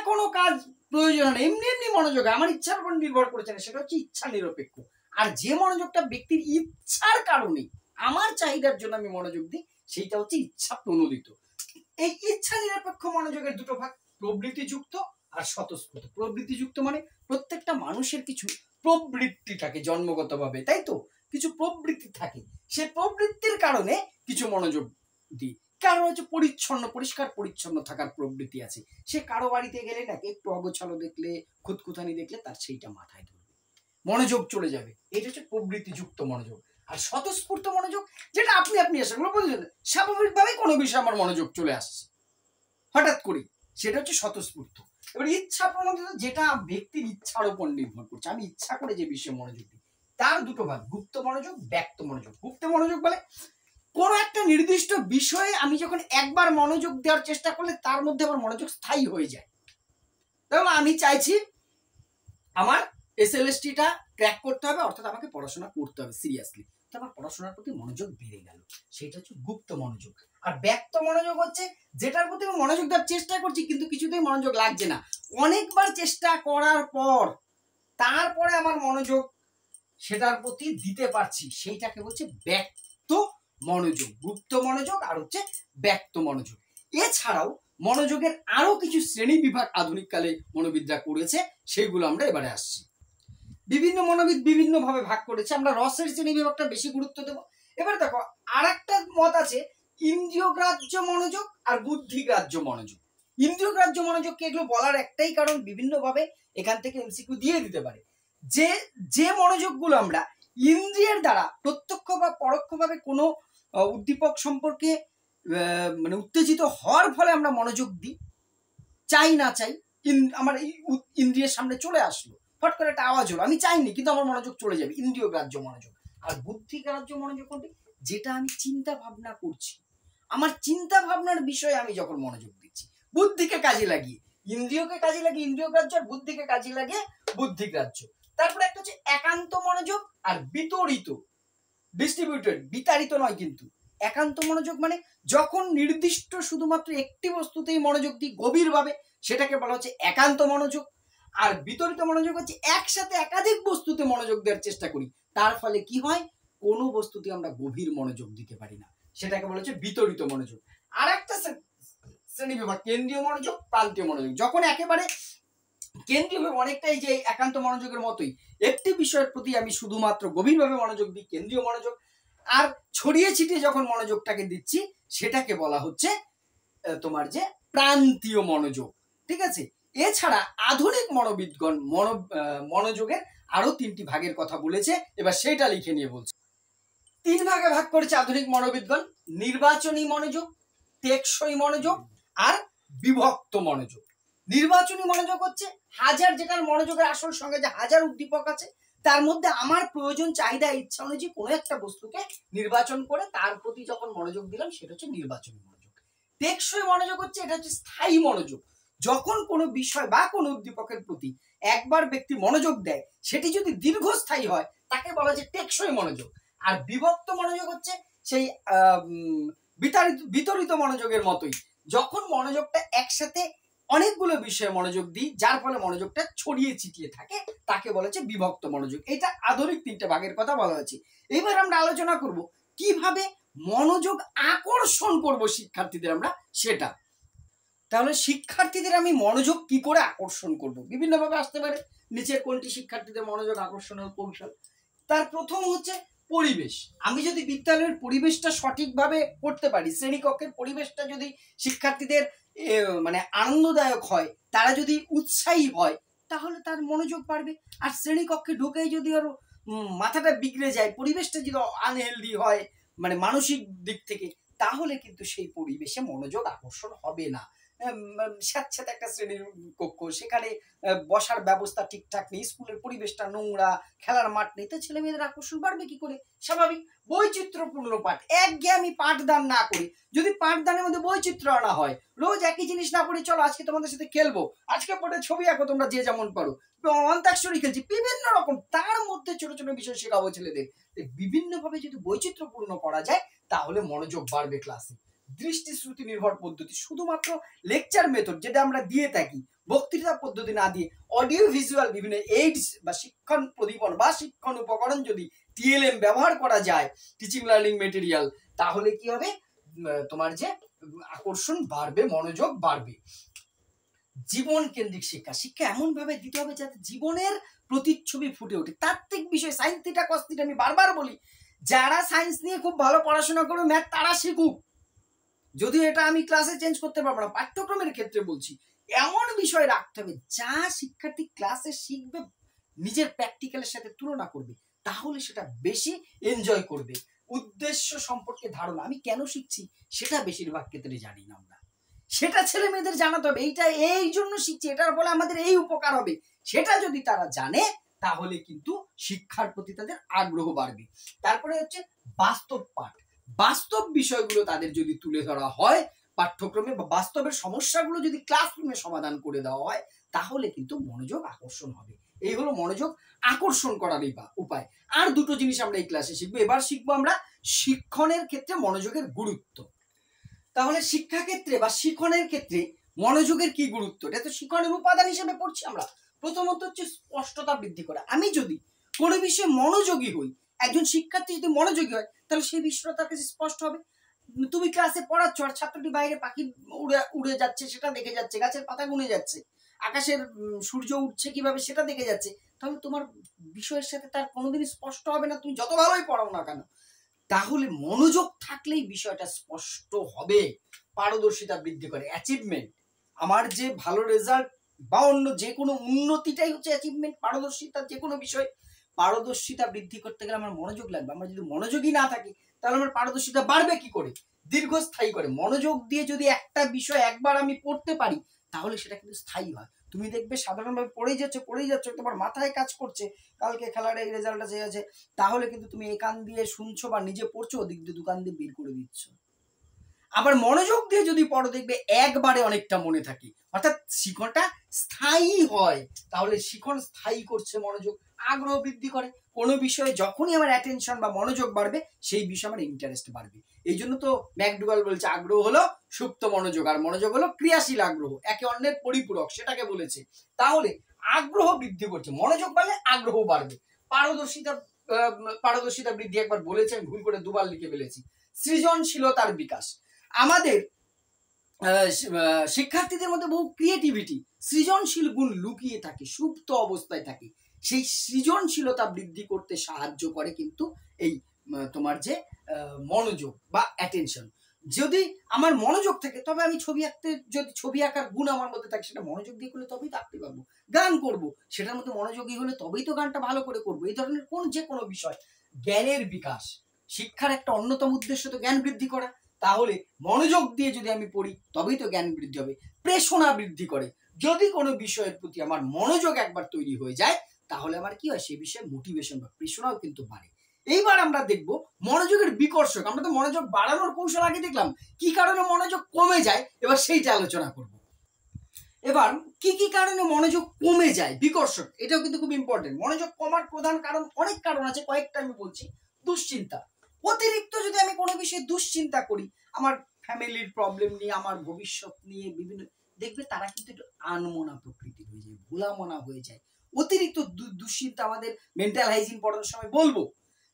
কোনো কাজ প্রয়োজন হয়, এমনি এমনি মনোযোগ আমার ইচ্ছার উপর নির্ভর করেছে না, সেটা হচ্ছে ইচ্ছা নিরপেক্ষ। আর যে মনোযোগটা ব্যক্তির ইচ্ছার কারণে আমার চাহিদার জন্য আমি মনোযোগ দিই, সেইটা হচ্ছে ইচ্ছা প্রণোদিত। এই ইচ্ছা নিরপেক্ষ মনোযোগের দুটো ভাগ, প্রবৃত্তিযুক্ত আর স্বতঃস্ফূর্ত। প্রবৃত্তিযুক্ত মানে প্রত্যেকটা মানুষের কিছু প্রবৃত্তি থাকে জন্মগতভাবে, তাই তো? কিছু প্রবৃত্তি থাকে, সে প্রবৃত্তির কারণে কিছু মনোযোগ দিই। কারণ হচ্ছে পরিচ্ছন্ন, পরিষ্কার পরিচ্ছন্ন থাকার প্রবৃত্তি আছে, সে কারো বাড়িতে গেলে নাকি একটু অগোছালো দেখলে, খুঁতখুঁতানি দেখলে তার সেইটা মাথায় ধরবে, মনোযোগ চলে যাবে। এটা হচ্ছে প্রবৃত্তিযুক্ত মনোযোগ। আর স্বতঃস্ফূর্ত মনোযোগ, যেটা আপনি আসে বলছেন স্বাভাবিকভাবে কোনো বিষয়ে আমার মনোযোগ চলে আসছে হঠাৎ করে, সেটা হচ্ছে স্বতঃস্ফূর্ত। এবার ইচ্ছা প্রণোদিত, যেটা ব্যক্তির ইচ্ছার উপর নির্ভর করছে, আমি ইচ্ছা করে যে বিষয়ে মনোযোগ দিই। তার দুটো ভাগ, গুপ্ত মনোযোগ, ব্যক্ত মনোযোগ। গুপ্ত মনোযোগ বলে কোনো একটা নির্দিষ্ট বিষয়ে আমি যখন একবার মনোযোগ দেওয়ার চেষ্টা করলে তার মধ্যে আমার মনোযোগ স্থায়ী হয়ে যায়। তাহলে আমি চাইছি আমার এসএলএসটিটা ক্র্যাক করতে হবে, অর্থাৎ আমাকে পড়াশোনা করতে হবে সিরিয়াসলি, তো আমার পড়াশোনার প্রতি মনোযোগ বেড়ে গেল, সেটা হচ্ছে গুপ্ত মনোযোগ। আর ব্যক্ত মনোযোগ হচ্ছে যেটার প্রতি আমি মনোযোগ দেওয়ার চেষ্টা করছি কিন্তু কিছুতেই মনোযোগ লাগছে না, অনেকবার চেষ্টা করার পর তারপরে আমার মনোযোগ সেটার প্রতি দিতে পারছি, সেইটাকে বলছে ব্যক্ত মনোযোগ। গুপ্ত মনোযোগ আর হচ্ছে ব্যক্ত মনোযোগ। এছাড়াও মনোযোগের আরো কিছু শ্রেণী বিভাগ আধুনিক কালে মনোবিদরা করেছে, সেগুলো আমরা এবারে আসছি। বিভিন্ন মনোবিদ বিভিন্ন ভাবে ভাগ করেছে, আমরা রসের শ্রেণী বিভাগটা বেশি গুরুত্ব দেব। এবার দেখো আর একটা মত আছে ইন্দ্রিয়গ্রাহ্য মনোযোগ আর বুদ্ধিগ্রাহ্য মনোযোগ। ইন্দ্রিয়গ্রাহ্য মনোযোগকে এগুলো বলার একটাই কারণ, বিভিন্ন ভাবে এখান থেকে এমসিকিউ দিয়ে দিতে পারে, যে যে মনোযোগগুলো আমরা ইন্দ্রিয়ের দ্বারা প্রত্যক্ষ বা পরোক্ষভাবে কোনো উদ্দীপক সম্পর্কে মানে উত্তেজিত হওয়ার ফলে আমরা মনোযোগ দিই, চাই না চাই আমার ইন্দ্রিয়ের সামনে চলে আসলো, ফট করে একটা আওয়াজ হলো, আমি চাইনি কিন্তু আমার মনোযোগ চলে যাবে, ইন্দ্রিয় গ্রাহ্য মনোযোগ। আর বুদ্ধি গ্রাহ্য মনোযোগ কোনটি? যেটা আমি চিন্তা ভাবনা করছি, আমার চিন্তা ভাবনার বিষয়ে আমি যখন মনোযোগ দিচ্ছি, বুদ্ধিকে কাজে লাগিয়ে, ইন্দ্রিয়কে কাজে লাগিয়ে ইন্দ্রিয় গ্রাহ্য, আর বুদ্ধিকে কাজে লাগিয়ে বুদ্ধি গ্রাহ্য। তারপরে একটা হচ্ছে একান্ত মনোযোগ আর বিতরিত, ডিস্ট্রিবিউটেড, বিতাড়িত নয় কিন্তু। একান্ত মনোযোগ মানে যখন নির্দিষ্ট শুধুমাত্র একটি বস্তুতেই মনোযোগ দিই গভীরভাবে, সেটাকে বলা হচ্ছে একান্ত মনোযোগ। আর বিতরিত মনোযোগ হচ্ছে একসাথে একাধিক বস্তুতে মনোযোগ দেওয়ার চেষ্টা করি, তার ফলে কি হয়, কোনো বস্তুতে আমরা গভীর মনোযোগ দিতে পারি না, সেটাকে বলা হচ্ছে বিতরিত মনোযোগ। আর একটা শ্রেণী বিভাগ কেন্দ্রীয় মনোযোগ, প্রান্তীয় মনোযোগ। যখন একেবারে কেন্দ্রীয় ভাবে অনেকটাই যে একান্ত মনোযোগের মতোই একটি বিষয়ের প্রতি আমি শুধুমাত্র গভীরভাবে মনোযোগ দিই, কেন্দ্রীয় মনোযোগ। আর ছড়িয়ে ছিটিয়ে যখন মনোযোগটাকে দিচ্ছি, সেটাকে বলা হচ্ছে তোমার যে প্রান্তীয় মনোযোগ, ঠিক আছে? এছাড়া আধুনিক মনোবিদগণ মনোযোগের আরো তিনটি ভাগের কথা বলেছে, এবার সেটা লিখে নিয়ে বলছে। তিন ভাগে ভাগ করেছে আধুনিক মনোবিদগণ, নির্বাচনী মনোযোগ, টেকসই মনোযোগ আর বিভক্ত মনোযোগ। নির্বাচনী মনোযোগ হচ্ছে হাজার, যেটার মনোযোগের আসল সঙ্গে যে হাজার উদ্দীপক আছে, তার মধ্যে আমার প্রয়োজন, চাহিদা, ইচ্ছা অনুযায়ী কোনো একটা বস্তুকে নির্বাচন করে তার প্রতি যখন মনোযোগ দিলাম, সেটা হচ্ছে নির্বাচনী মনোযোগ। টেকসই মনোযোগ হচ্ছে, এটা হচ্ছে স্থায়ী মনোযোগ। যখন কোনো বিষয় বা কোনো উদ্দীপকের প্রতি একবার ব্যক্তি মনোযোগ দেয়, সেটি যদি দীর্ঘস্থায়ী হয়, তাকে বলা যায় টেকসই মনোযোগ। আর বিভক্ত মনোযোগ হচ্ছে সেই বিতরিত মনোযোগের মতোই, যখন মনোযোগটা একসাথে অনেকগুলো বিষয়ে মনোযোগ দিই, যার ফলে মনোযোগটা ছড়িয়ে ছিটিয়ে থাকে, তাকে বলা হচ্ছে বিভক্ত মনোযোগ। এটা আধুনিক তিনটা ভাগের কথা বলা হয়েছে। এবার আমরা আলোচনা করব কিভাবে মনোযোগ আকর্ষণ করব শিক্ষার্থীদের আমরা, সেটা। তাহলে শিক্ষার্থীদের আমি মনোযোগ কি করে আকর্ষণ করব, বিভিন্নভাবে আসতে পারে। নিচের কোনটি শিক্ষার্থীদের মনোযোগ আকর্ষণের কৌশল? তার প্রথম হচ্ছে পরিবেশ। আমি যদি বিদ্যালয়ের পরিবেশটা সঠিকভাবে করতে পারি, শ্রেণীকক্ষের পরিবেশটা যদি শিক্ষার্থীদের মানে আনন্দদায়ক হয়, তারা যদি উৎসাহী হয়, তাহলে তার মনোযোগ বাড়বে। আর শ্রেণীকক্ষে ঢুকেই যদি ওর মাথাটা বিগড়ে যায়, পরিবেশটা যদি আনহেলদি হয় মানে মানসিক দিক থেকে, তাহলে কিন্তু সেই পরিবেশে মনোযোগ আকর্ষণ হবে না। স্যাঁতস্যাঁতে একটা শ্রেণীর কক্ষ, সেখানে বসার ব্যবস্থা ঠিকঠাক নেই, স্কুলের পরিবেশটা নোংরা, খেলার মাঠ নেই, তো ছেলে মেয়েদের আকর্ষণ বাড়বে কি করে? স্বাভাবিক। বৈচিত্র্যপূর্ণ পাঠ, একঘেয়েমি পাঠদান না করে যদি পাঠদানের মধ্যে বৈচিত্র্য আনা হয়, রোজ একই জিনিস না পড়ে, চলো আজকে তোমাদের সাথে খেলবো, আজকে পড়ে ছবি আঁকো তোমরা যে যেমন পারো, অন্তাক্ষরী খেলছি, বিভিন্ন রকম, তার মধ্যে ছোট ছোট বিষয় শেখাবো ছেলেদের। বিভিন্নভাবে যদি বৈচিত্র্যপূর্ণ করা যায়, তাহলে মনোযোগ বাড়বে ক্লাসে। দৃষ্টি শ্রুতি নির্ভর পদ্ধতি, শুধুমাত্র লেকচার মেথড যেটা আমরা দিয়ে থাকি, বক্তৃতা পদ্ধতি না দিয়ে অডিও ভিজুয়াল বিভিন্ন এইডস বা শিক্ষণ প্রদীপন বা শিক্ষণ উপকরণ যদি টিএলএম ব্যবহার করা যায়, টিচিং লার্নিং মেটেরিয়াল, তাহলে কি হবে? তোমার যে আকর্ষণ বাড়বে, মনোযোগ বাড়বে। জীবন কেন্দ্রিক শিক্ষা, শিক্ষা এমন ভাবে দিতে হবে যাতে জীবনের প্রতিচ্ছবি ফুটে ওঠে। তাত্ত্বিক বিষয়, সাইন্স থিটা কস থিটা, আমি বারবার বলি, যারা সায়েন্স নিয়ে খুব ভালো পড়াশোনা করে ম্যাথ, তারা শিখুক। যদিও এটা আমি ক্লাসে চেঞ্জ করতে পারবো না, পাঠ্যক্রমের ক্ষেত্রে বলছি, এমন বিষয় রাখতে হবে যা শিক্ষার্থী ক্লাসে শিখবে নিজের প্র্যাকটিক্যালের সাথে তুলনা করবে, তাহলে সেটা বেশি এনজয় করবে। উদ্দেশ্য সম্পর্কে ধারণা, আমি কেন শিখছি সেটা বেশিরভাগ ক্ষেত্রে জানি না আমরা, সেটা ছেলে মেয়েদের জানাতে হবে। এইটা এই জন্য শিখছি, এটার ফলে আমাদের এই উপকার হবে, সেটা যদি তারা জানে, তাহলে কিন্তু শিক্ষার প্রতি তাদের আগ্রহ বাড়বে। তারপরে হচ্ছে বাস্তব পাঠ, বাস্তব বিষয়গুলো তাদের যদি তুলে ধরা হয় পাঠ্যক্রমে, বা বাস্তবের সমস্যাগুলো যদি ক্লাসরুমে সমাধান করে দেওয়া হয়, তাহলে কিন্তু মনোযোগ আকর্ষণ হবে। এই হলো মনোযোগ আকর্ষণ করার উপায়। আর দুটো জিনিস আমরা এই ক্লাসে শিখবো। এবার শিখবো আমরা শিক্ষণের ক্ষেত্রে মনোযোগের গুরুত্ব। তাহলে শিক্ষাক্ষেত্রে বা শিক্ষণের ক্ষেত্রে মনোযোগের কি গুরুত্ব, এটা তো শিক্ষণের উপাদান হিসেবে পড়ছি আমরা। প্রথমত হচ্ছে স্পষ্টতা বৃদ্ধি করা। আমি যদি কোনো বিষয়ে মনোযোগী হই, একজন শিক্ষার্থী যদি মনোযোগী হয়, তাহলে সেই বিষয়টা তার কাছে স্পষ্ট হবে। তুমি ক্লাসে পড়াচ্ছ আর ছাত্রটি বাইরে পাখি উড়ে উড়ে যাচ্ছে সেটা দেখে যাচ্ছে, গাছের পাতা গুনে যাচ্ছে, আকাশের সূর্য উঠছে কিভাবে সেটা দেখে যাচ্ছে, তাহলে তোমার বিষয়ের সাথে তার কোনোদিন স্পষ্ট হবে না, তুমি যত ভালোই পড়াও না কেন। তাহলে মনোযোগ থাকলেই বিষয়টা স্পষ্ট হবে। পারদর্শিতা বৃদ্ধি করে, অ্যাচিভমেন্ট, আমার যে ভালো রেজাল্ট বা অন্য যে কোনো উন্নতিটাই হচ্ছে অ্যাচিভমেন্ট, পারদর্শিতা যে কোনো বিষয়। পারদর্শিতা বৃদ্ধি করতে গেলে আমার মনোযোগ লাগবে। আমরা যদি মনোযোগী না থাকি, তাহলে আমার পারদর্শিতা বাড়বে কি করে? দীর্ঘস্থায়ী করে। মনোযোগ দিয়ে যদি একটা বিষয় একবার আমি পড়তে পারি, তাহলে সেটা কিন্তু স্থায়ী হয়। তুমি দেখবে সাধারণভাবে পড়েই যাচ্ছ, তোমার মাথায় কাজ করছে কালকে খেলার এই রেজাল্ট আছে, তাহলে কিন্তু তুমি এই কান দিয়ে শুনছো বা নিজে পড়ছো, ওদিক দিয়ে দোকান দিয়ে বের করে দিচ্ছ। আবার মনোযোগ দিয়ে যদি পড়ো, দেখবে একবারে অনেকটা মনে থাকে, অর্থাৎ শিক্ষণটা স্থায়ী হয়। তাহলে শিক্ষণ স্থায়ী করছে মনোযোগ, আগ্রহ বৃদ্ধি করে। কোনো বিষয়ে যখনই আমার অ্যাটেনশন বা মনোযোগ বাড়বে, সেই বিষয়ে আমার ইন্টারেস্ট বাড়বে। এই জন্য তো ম্যাকডুগাল বলছে আগ্রহ হলো সুপ্ত মনোযোগ, আর মনোযোগ হলো ক্রিয়াশীল আগ্রহ, একে অন্যের পরিপূরক, সেটাকে বলেছে। তাহলে আগ্রহ বৃদ্ধি করছে, মনোযোগ বাড়লে আগ্রহ বাড়বে। পারদর্শিতা বৃদ্ধি একবার বলেছে, আমি ভুল করে দুবার লিখে ফেলেছি। সৃজনশীলতার বিকাশ, আমাদের শিক্ষার্থীদের মধ্যে বহু ক্রিয়েটিভিটি, সৃজনশীল গুণ লুকিয়ে থাকে, সুপ্ত অবস্থায় থাকে। সেই সৃজনশীলতা বৃদ্ধি করতে সাহায্য করে কিন্তু এই তোমার যে মনোযোগ বা অ্যাটেনশন। যদি আমার মনোযোগ থাকে, তবে আমি যদি ছবি আঁকার গুণ আমার মধ্যে থাকে, সেটা মনোযোগ দিয়ে করলে তবেই তো আঁকতে পারবো। গান করব, সেটার মধ্যে মনোযোগী হলে তবেই তো গানটা ভালো করে করবো। এই ধরনের যে কোনো বিষয়, জ্ঞানের বিকাশ, শিক্ষার একটা অন্যতম উদ্দেশ্য তো জ্ঞান বৃদ্ধি করা। তাহলে মনোযোগ দিয়ে যদি আমি পড়ি, তবেই তো জ্ঞান বৃদ্ধি হবে। প্রেষণা বৃদ্ধি করে, যদি কোনো বিষয়ের প্রতি আমার মনোযোগ একবার তৈরি হয়ে যায়, তাহলে আমার কি হয়, সেই বিষয়ে মোটিভেশন বা প্রেষণাও কিন্তু বাড়ে। এইবার আমরা দেখব মনোযোগের বিকর্ষক। আমরা তো মনোযোগ বাড়ানোর কৌশল আগে দেখলাম, কি কারণে মনোযোগ কমে যায়, এবার সেইটা আলোচনা করব। এবার কি কি কারণে মনোযোগ কমে যায়, বিকর্ষক, এটাও কিন্তু খুব ইম্পর্টেন্ট। মনোযোগ কমার প্রধান কারণ, অনেক কারণ আছে, কয়েকটা আমি বলছি। দুশ্চিন্তা, অতিরিক্ত যদি আমি কোনো বিষয়ে দুশ্চিন্তা করি, আমার ফ্যামিলির প্রবলেম নিয়ে, আমার ভবিষ্যৎ নিয়ে বিভিন্ন, দেখবে তারা কিন্তু একটু আনমনা প্রকৃতির হয়ে যায়, ভোলামনা হয়ে যায়। অতিরিক্ত দুশ্চিন্তা, আমাদের মেন্টাল হাইজিন পড়ানোর সময় বলবো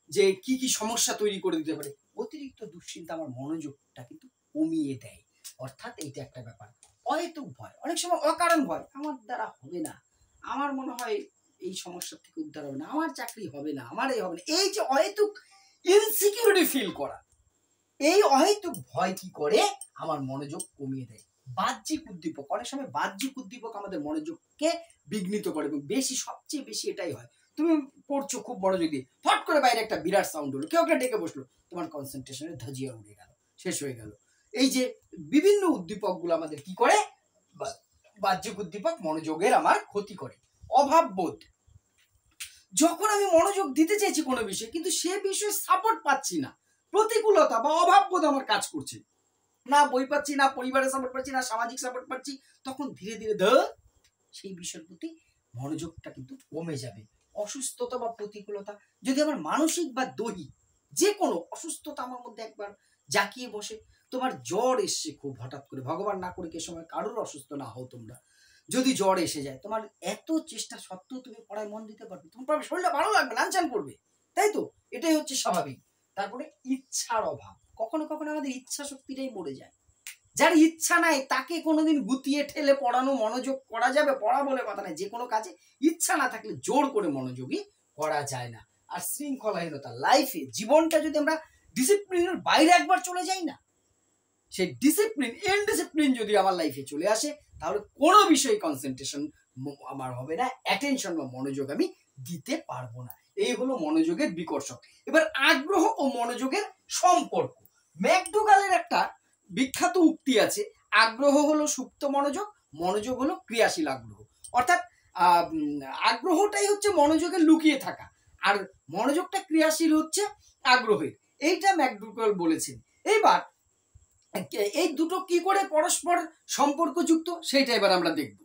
যে কি কি সমস্যা তৈরি করে দিতে পারে। অতিরিক্ত দুশ্চিন্তা আমার মনোযোগটা কিন্তু কমিয়ে দেয়, অর্থাৎ এইটা একটা ব্যাপার। অহেতুক ভয়, অনেক সময় অকারণ ভয়, আমার দ্বারা হবে না, আমার মনে হয় এই সমস্যা থেকে উদ্ধার হবে না, আমার চাকরি হবে না, আমার এই হবে না, এই যে অহেতুক ইনসিকিউরিটি ফিল করা, এই অহেতুক ভয় কি করে আমার মনোযোগ কমিয়ে দেয়। বাহ্যিক উদ্দীপক, অনেক সময় বাহ্যিক উদ্দীপক আমাদের মনোযোগকে বিঘ্নিত করে এবং সবচেয়ে বেশি এটাই হয়। তুমি পড়ছো খুব মনোযোগ দিয়ে, ফট করে বাইরে একটা বিরাট সাউন্ড হলো, কেউ একটা ডেকে বসলো, তোমার কনসেন্ট্রেশনে ধাজিয়া উড়ে গেল, শেষ হয়ে গেল। এই যে বিভিন্ন উদ্দীপক গুলো আমাদের কি করে, বাহ্যিক উদ্দীপক মনোযোগের আমার ক্ষতি করে। অভাববোধ, যখন আমি মনোযোগ দিতে চাইছি কোনো বিষয়ে কিন্তু সে বিষয়ে সাপোর্ট পাচ্ছি না, প্রতিকূলতা বা অভাববোধ আমার কাজ করছে, না বই পাচ্ছি, না পরিবারের সাপোর্ট পাচ্ছি, না সামাজিক সাপোর্ট পাচ্ছি, তখন ধীরে ধীরে সেই বিষয়ের প্রতি মনোযোগটা কিন্তু কমে যাবে। অসুস্থতা বা প্রতিকূলতা, যদি আমার মানসিক বা দৈহিক যে কোনো অসুস্থতা আমার মধ্যে একবার জাকিয়ে বসে, তোমার জ্বর এসছে খুব হঠাৎ করে, ভগবান না করে কে সময় কারোর অসুস্থ না হও তোমরা, যদি জ্বর এসে যায়, তোমার এত চেষ্টা সত্ত্বেও তুমি পড়ায় মন দিতে পারবে, তোমার শরীরটা ভালো লাগবে, লাঞ্ছান করবে, তাই তো? এটাই হচ্ছে স্বাভাবিক। তারপরে ইচ্ছার অভাব, কখনো কখনো আমাদের ইচ্ছা শক্তিটাই মরে যায়। যার ইচ্ছা নাই তাকে কোনোদিন গুতিয়ে ঠেলে পড়ানো মনোযোগ করা যাবে? পড়া বলে কথা নাই, যে কোনো কাজে ইচ্ছা না থাকলে জোর করে মনোযোগী করা যায় না। আর শৃঙ্খলাহীনতা, লাইফে জীবনটা যদি আমরা ডিসিপ্লিনের বাইরে একবার চলে যাই না, সেই ডিসিপ্লিন ইনডিসিপ্লিন যদি আমার লাইফে চলে আসে, তাহলে কোনো বিষয়ে কনসেন্ট্রেশন আমার হবে না, অ্যাটেনশন বা মনোযোগ আমি দিতে পারবো না। এই হলো মনোযোগের বিকর্ষক। এবার আগ্রহ ও মনোযোগের সম্পর্ক। ম্যাকডোগালের একটা বিখ্যাত উক্তি আছে, আগ্রহ হলো সুপ্ত মনোযোগ, মনোযোগ হলো ক্রিয়াশীল আগ্রহ। অর্থাৎ আগ্রহটাই হচ্ছে মনোযোগের লুকিয়ে থাকা, আর মনোযোগটা ক্রিয়াশীল হচ্ছে আগ্রহের, এইটা ম্যাকডোগাল বলেছেন। এইবার এই দুটো কি করে পরস্পর সম্পর্কযুক্ত সেটা এবার আমরা দেখব।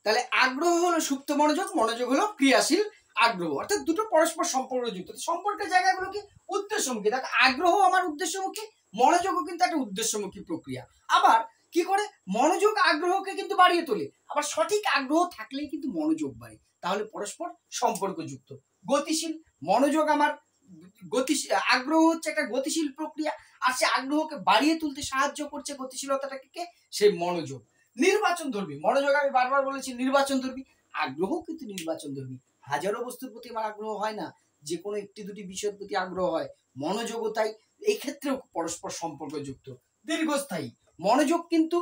তাহলে আগ্রহ হলো সুপ্ত মনোযোগ, মনোযোগ হলো ক্রিয়াশীল আগ্রহ, অর্থাৎ দুটো পরস্পর সম্পর্কযুক্ত। সম্পর্কের জায়গাগুলো কি উদ্দেশ্যমুখী, দেখো আগ্রহ আমার উদ্দেশ্যমুখী, মনোযোগও কিন্তু একটা উদ্দেশ্যমুখী প্রক্রিয়া। আবার কি করে মনোযোগ আগ্রহকে কিন্তু বাড়িয়ে তোলে, আবার সঠিক আগ্রহ থাকলেই কিন্তু মনোযোগ বাড়ে, তাহলে পরস্পর সম্পর্কযুক্ত। গতিশীল, মনোযোগ আমার গতিশীল, আগ্রহ হচ্ছে একটা গতিশীল প্রক্রিয়া, আর সে আগ্রহকে বাড়িয়ে তুলতে সাহায্য করছে গতিশীলতাটাকে সেই মনোযোগ। নির্বাচন ধর্মী, মনোযোগ আমি বারবার বলেছি নির্বাচন ধর্মী, আগ্রহ কিন্তু নির্বাচন ধর্মী। হাজারো বস্তুর প্রতি আমার আগ্রহ হয় না, যে কোনো একটি দুটি বিষয়ের প্রতি আগ্রহ হয়, মনোযোগও তাই, এই ক্ষেত্রেও পরস্পর সম্পর্কযুক্ত। দীর্ঘস্থায়ী, মনোযোগ কিন্তু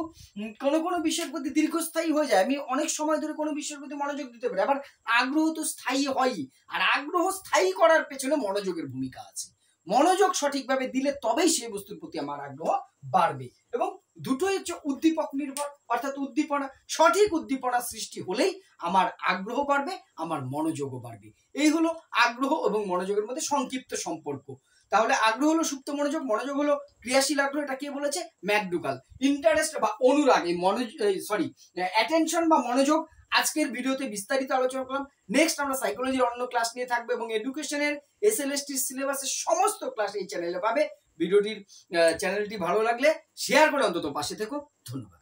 কোনো কোনো বিষয়ের প্রতি দীর্ঘস্থায়ী হয়ে যায়, আমি অনেক সময় ধরে কোনো বিষয়ের প্রতি মনোযোগ দিতে পারি, আবার আগ্রহ তো স্থায়ী হয়ই, আর আগ্রহ স্থায়ী করার পেছনে মনোযোগের ভূমিকা আছে। মনোযোগ সঠিকভাবে দিলে তবেই সেই বস্তুর প্রতি আমার আগ্রহ বাড়বে। এবং দুটোই হচ্ছে উদ্দীপক নির্ভর, অর্থাৎ উদ্দীপনা, সঠিক উদ্দীপনা সৃষ্টি হলেই আমার আগ্রহ বাড়বে, আমার মনোযোগও বাড়বে। এই হলো আগ্রহ এবং মনোযোগের মধ্যে সংক্ষিপ্ত সম্পর্ক। তাহলে আগ্রহ হলো সুপ্ত মনোযোগ, মনোযোগ হলো ক্রিয়াশীল আগ্রহ, এটা কে বলেছে? ম্যাকডোগাল। ইন্টারেস্ট বা অনুরাগ, এই অ্যাটেনশন বা মনোযোগ আজকের ভিডিওতে বিস্তারিত আলোচনা করলাম। নেক্সট আমরা সাইকোলজির অন্য ক্লাস নিয়ে থাকবো এবং এডুকেশনের এসএলএসটি সিলেবাসের সমস্ত ক্লাস এই চ্যানেলে পাবে। ভিডিওটির চ্যানেলটি ভালো লাগলে শেয়ার করে অন্তত পাশে থেকো। ধন্যবাদ।